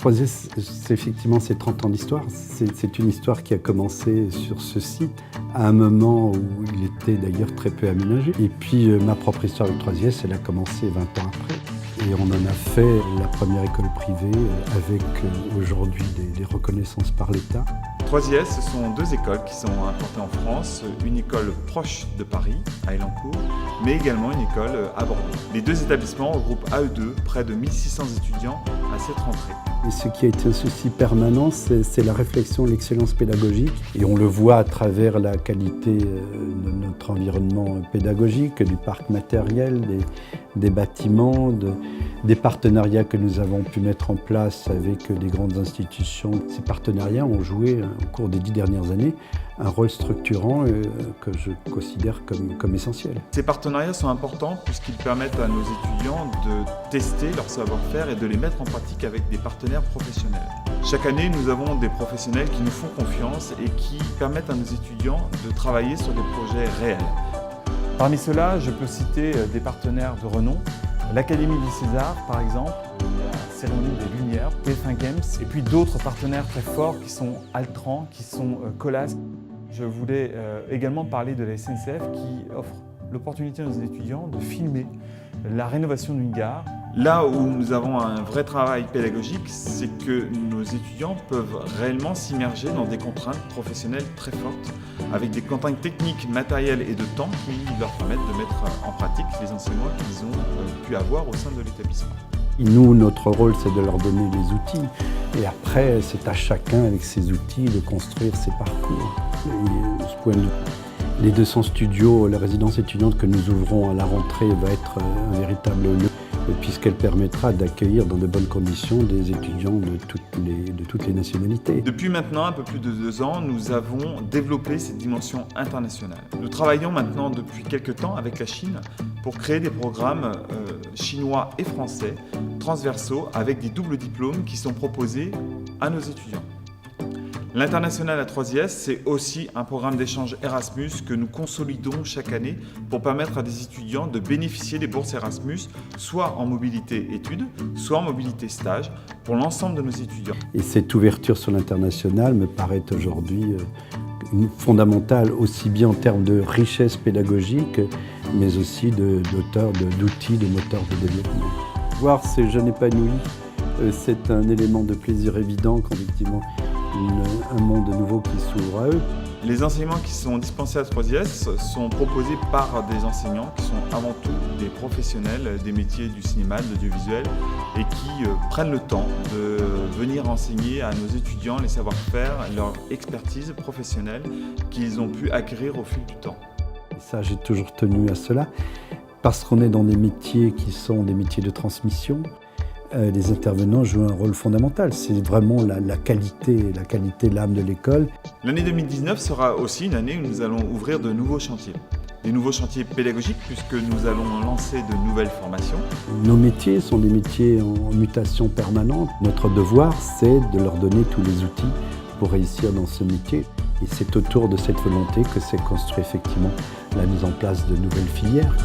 3S, c'est effectivement ses 30 ans d'histoire. C'est une histoire qui a commencé sur ce site, à un moment où il était d'ailleurs très peu aménagé. Et puis ma propre histoire avec 3S, elle a commencé 20 ans après. Et on en a fait la première école privée avec aujourd'hui des reconnaissances par l'État. 3IS, ce sont deux écoles qui sont implantées en France, une école proche de Paris, à Elancourt, mais également une école à Bordeaux. Les deux établissements regroupent à eux deux près de 1600 étudiants à cette rentrée. Et ce qui a été un souci permanent, c'est la réflexion, l'excellence pédagogique. Et on le voit à travers la qualité de notre environnement pédagogique, du parc matériel, des bâtiments, des partenariats que nous avons pu mettre en place avec des grandes institutions. Ces partenariats ont joué au cours des 10 dernières années un rôle structurant que je considère comme essentiel. Ces partenariats sont importants puisqu'ils permettent à nos étudiants de tester leur savoir-faire et de les mettre en pratique avec des partenaires professionnels. Chaque année, nous avons des professionnels qui nous font confiance et qui permettent à nos étudiants de travailler sur des projets réels. Parmi ceux-là, je peux citer des partenaires de renom, l'Académie du César par exemple, la Cérémonie des Lumières, TF1 Games, et puis d'autres partenaires très forts qui sont Altran, qui sont Colas. Je voulais également parler de la SNCF qui offre l'opportunité à nos étudiants de filmer la rénovation d'une gare. Là où nous avons un vrai travail pédagogique, c'est que nos étudiants peuvent réellement s'immerger dans des contraintes professionnelles très fortes, avec des contraintes techniques, matérielles et de temps qui leur permettent de mettre en pratique les enseignements qu'ils ont pu avoir au sein de l'établissement. Nous, notre rôle, c'est de leur donner les outils. Et après, c'est à chacun, avec ses outils, de construire ses parcours. Et de ce point de vue, les 200 studios, la résidence étudiante que nous ouvrons à la rentrée va être un véritable lieu, puisqu'elle permettra d'accueillir dans de bonnes conditions des étudiants de toutes les nationalités. Depuis maintenant un peu plus de 2 ans, nous avons développé cette dimension internationale. Nous travaillons maintenant depuis quelques temps avec la Chine pour créer des programmes chinois et français transversaux avec des doubles diplômes qui sont proposés à nos étudiants. L'International à 3IS, c'est aussi un programme d'échange Erasmus que nous consolidons chaque année pour permettre à des étudiants de bénéficier des bourses Erasmus, soit en mobilité études, soit en mobilité stage, pour l'ensemble de nos étudiants. Et cette ouverture sur l'international me paraît aujourd'hui fondamentale, aussi bien en termes de richesse pédagogique, mais aussi d'outils, de moteurs de développement. Voir ces jeunes épanouis, c'est un élément de plaisir évident quand effectivement un monde nouveau qui s'ouvre à eux. Les enseignements qui sont dispensés à 3IS sont proposés par des enseignants qui sont avant tout des professionnels des métiers du cinéma, de l'audiovisuel et qui prennent le temps de venir enseigner à nos étudiants les savoir-faire, leur expertise professionnelle qu'ils ont pu acquérir au fil du temps. Et ça, j'ai toujours tenu à cela, parce qu'on est dans des métiers qui sont des métiers de transmission. Les intervenants jouent un rôle fondamental. C'est vraiment la qualité, l'âme de l'école. L'année 2019 sera aussi une année où nous allons ouvrir de nouveaux chantiers. Des nouveaux chantiers pédagogiques puisque nous allons lancer de nouvelles formations. Nos métiers sont des métiers en mutation permanente. Notre devoir, c'est de leur donner tous les outils pour réussir dans ce métier. Et c'est autour de cette volonté que s'est construit effectivement la mise en place de nouvelles filières.